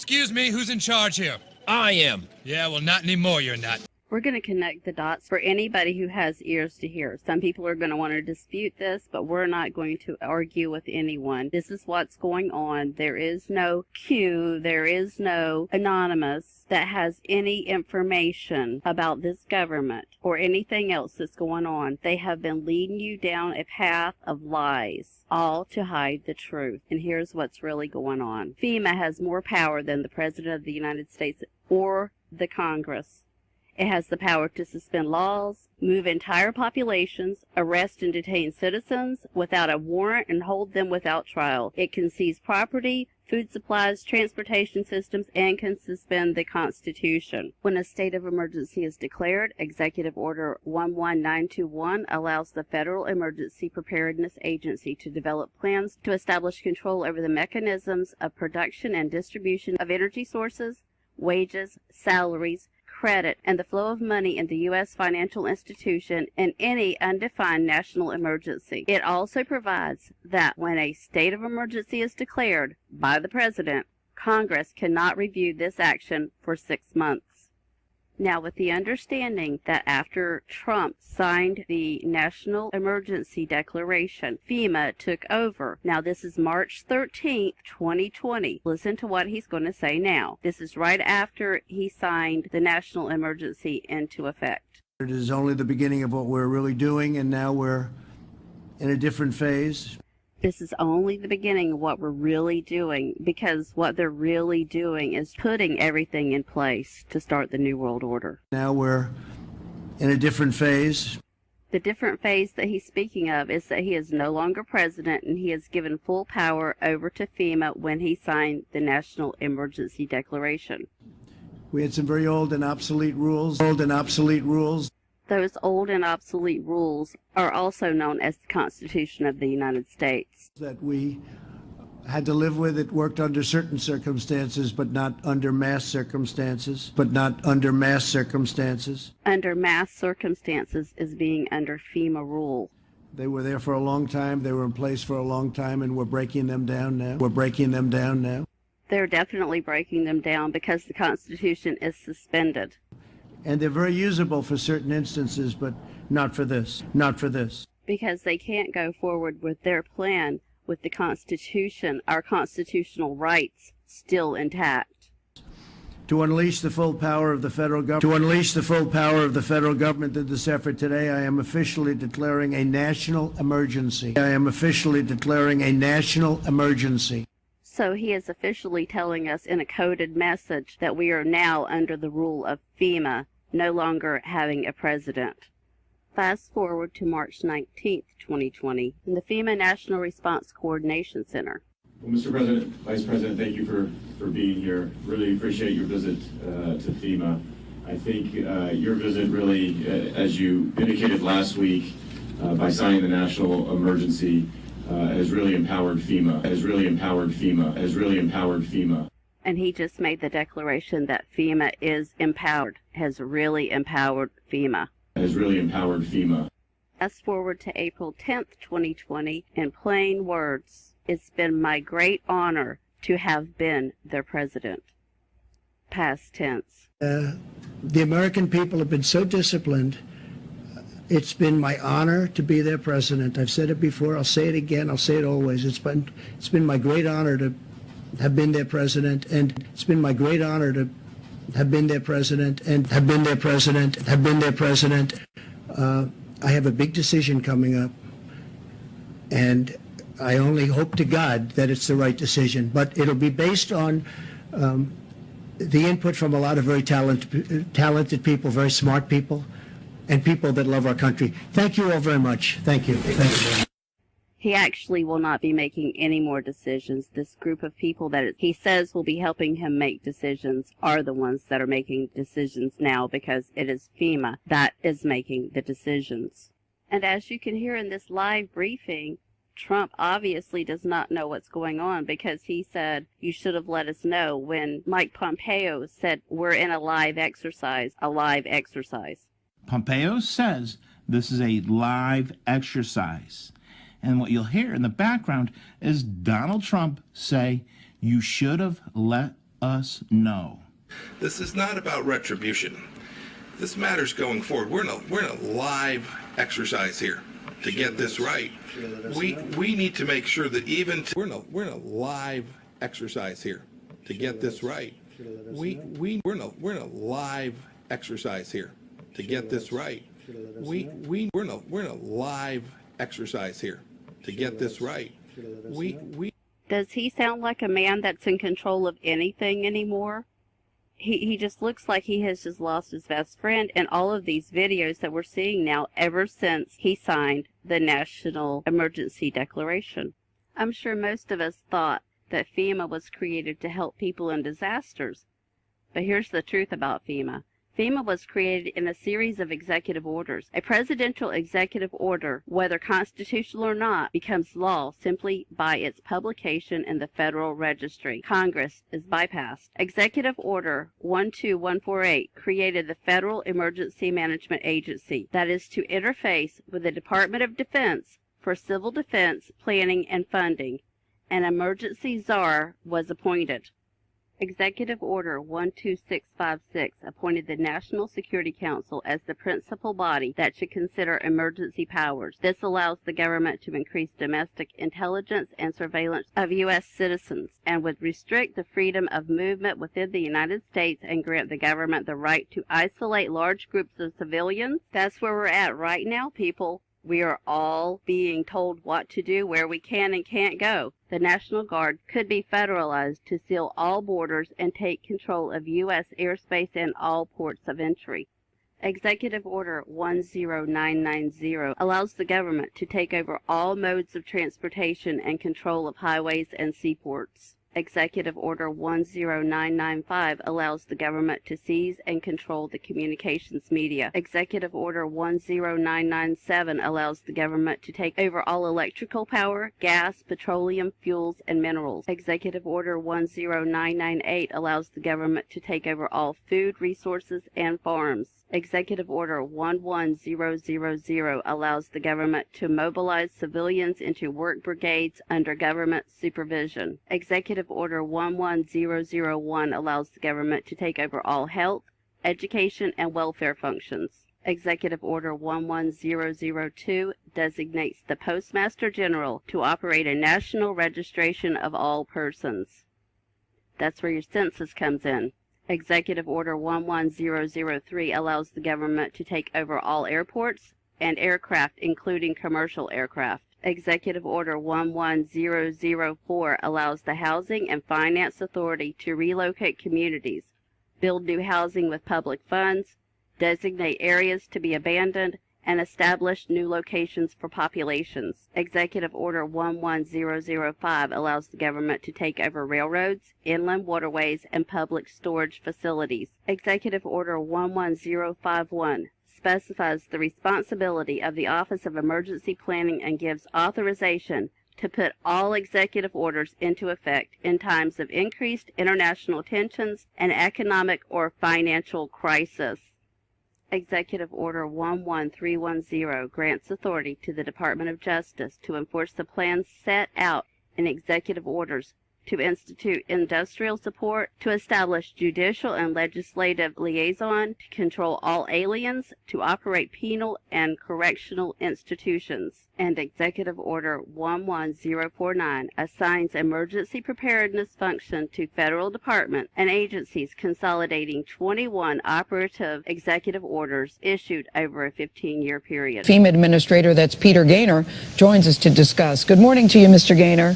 Excuse me, who's in charge here? I am. Yeah, well, not anymore, you're not. We're going to connect the dots for anybody who has ears to hear. Some people are going to want to dispute this, but we're not going to argue with anyone. This is what's going on. There is no Q, there is no anonymous that has any information about this government or anything else that's going on. They have been leading you down a path of lies, all to hide the truth. And here's what's really going on. FEMA has more power than the President of the United States or the Congress. It has the power to suspend laws, move entire populations, arrest and detain citizens without a warrant, and hold them without trial. It can seize property, food supplies, transportation systems, and can suspend the Constitution. When a state of emergency is declared, Executive Order 11921 allows the Federal Emergency Preparedness Agency to develop plans to establish control over the mechanisms of production and distribution of energy sources, wages, salaries, credit, and the flow of money in the U.S. financial institution in any undefined national emergency. It also provides that when a state of emergency is declared by the President, Congress cannot review this action for 6 months. Now, with the understanding that after Trump signed the National Emergency Declaration, FEMA took over. Now, this is March 13th, 2020. Listen to what he's going to say now. This is right after he signed the National Emergency into effect. It is only the beginning of what we're really doing, and now we're in a different phase. This is only the beginning of what we're really doing, because what they're really doing is putting everything in place to start the New World Order. Now we're in a different phase. The different phase that he's speaking of is that he is no longer president, and he has given full power over to FEMA when he signed the National Emergency Declaration. We had some very old and obsolete rules. Those old and obsolete rules are also known as the Constitution of the United States. That we had to live with. It worked under certain circumstances, but not under mass circumstances. Under mass circumstances is being under FEMA rule. They were there for a long time. They were in place for a long time, and we're breaking them down now. They're definitely breaking them down because the Constitution is suspended. And they're very usable for certain instances, but not for this. Because they can't go forward with their plan with the Constitution, our constitutional rights, still intact. To unleash the full power of the federal government. In this effort today, I am officially declaring a national emergency. So he is officially telling us in a coded message that we are now under the rule of FEMA, no longer having a president. Fast forward to March 19th, 2020, in the FEMA National Response Coordination Center. Well, Mr. President, Vice President, thank you for being here. Really appreciate your visit to FEMA. I think your visit really, as you indicated last week, by signing the national emergency, has really empowered FEMA. And he just made the declaration that FEMA is empowered, has really empowered FEMA. Fast forward to April 10th, 2020, in plain words, it's been my great honor to have been their president. Past tense. The American people have been so disciplined. It's been my honor to be their president. I've said it before. I'll say it again. I'll say it always. It's been my great honor to have been their president, and it's been my great honor to have been their president. I have a big decision coming up, and I only hope to God that it's the right decision. But it'll be based on the input from a lot of very talented people, very smart people, and people that love our country. Thank you all very much. Thank you. He actually will not be making any more decisions. This group of people that he says will be helping him make decisions are the ones that are making decisions now, because it is FEMA that is making the decisions. And as you can hear in this live briefing, Trump obviously does not know what's going on, because he said, you should have let us know, when Mike Pompeo said, we're in a live exercise. Pompeo says this is a live exercise. And what you'll hear in the background is Donald Trump say, you should have let us know. This is not about retribution. This matters going forward. We're in a live exercise here to get this right. We need to make sure that even we're in a live exercise here to get this right. We're in a live exercise here to get this right. We're in a live exercise here to get this right. Does he sound like a man that's in control of anything anymore? He just looks like he has just lost his best friend in all of these videos that we're seeing now ever since he signed the National Emergency Declaration. I'm sure most of us thought that FEMA was created to help people in disasters. But here's the truth about FEMA. FEMA was created in a series of executive orders. A presidential executive order, whether constitutional or not, becomes law simply by its publication in the Federal Registry. Congress is bypassed. Executive Order 12148 created the Federal Emergency Management Agency that is to interface with the Department of Defense for civil defense planning and funding. An emergency czar was appointed. Executive Order 12656 appointed the National Security Council as the principal body that should consider emergency powers. This allows the government to increase domestic intelligence and surveillance of U.S. citizens and would restrict the freedom of movement within the United States and grant the government the right to isolate large groups of civilians. That's where we're at right now, people. We are all being told what to do, where we can and can't go. The National Guard could be federalized to seal all borders and take control of U.S. airspace and all ports of entry. Executive Order 10990 allows the government to take over all modes of transportation and control of highways and seaports. Executive Order 10995 allows the government to seize and control the communications media. Executive Order 10997 allows the government to take over all electrical power, gas, petroleum, fuels, and minerals. Executive Order 10998 allows the government to take over all food resources and farms. Executive Order 11000 allows the government to mobilize civilians into work brigades under government supervision. Executive Order 11001 allows the government to take over all health, education, and welfare functions. Executive Order 11002 designates the Postmaster General to operate a national registration of all persons. That's where your census comes in. Executive Order 11003 allows the government to take over all airports and aircraft, including commercial aircraft. Executive Order 11004 allows the Housing and Finance Authority to relocate communities, build new housing with public funds, designate areas to be abandoned, and establish new locations for populations. Executive Order 11005 allows the government to take over railroads, inland waterways, and public storage facilities. Executive Order 11051 specifies the responsibility of the Office of Emergency Planning and gives authorization to put all executive orders into effect in times of increased international tensions and economic or financial crisis. Executive Order 11310 grants authority to the Department of Justice to enforce the plans set out in executive orders, to institute industrial support, to establish judicial and legislative liaison, to control all aliens, to operate penal and correctional institutions. And Executive Order 11049 assigns emergency preparedness function to federal departments and agencies, consolidating 21 operative executive orders issued over a 15-year period. FEMA Administrator, that's Peter Gaynor, joins us to discuss. Good morning to you, Mr. Gaynor.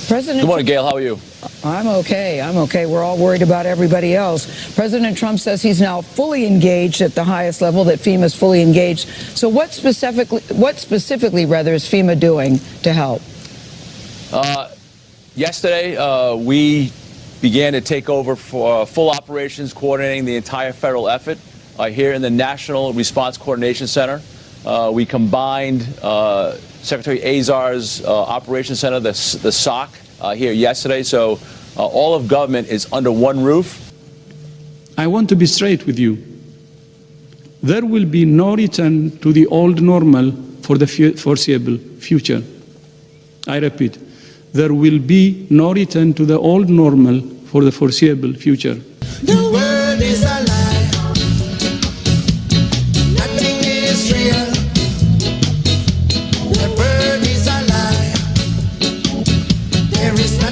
Good morning, Gail. How are you? I'm okay. We're all worried about everybody else. President Trump says he's now fully engaged at the highest level, that FEMA is fully engaged. So what specifically is FEMA doing to help? Yesterday, we began to take over for full operations, coordinating the entire federal effort here in the National Response Coordination Center. We combined Secretary Azar's Operations Center, the SOC, here yesterday. So all of government is under one roof. I want to be straight with you. There will be no return to the old normal for the foreseeable future. I repeat, there will be no return to the old normal for the foreseeable future. The world is a lie. Nothing is real. The world is a lie. There is nothing.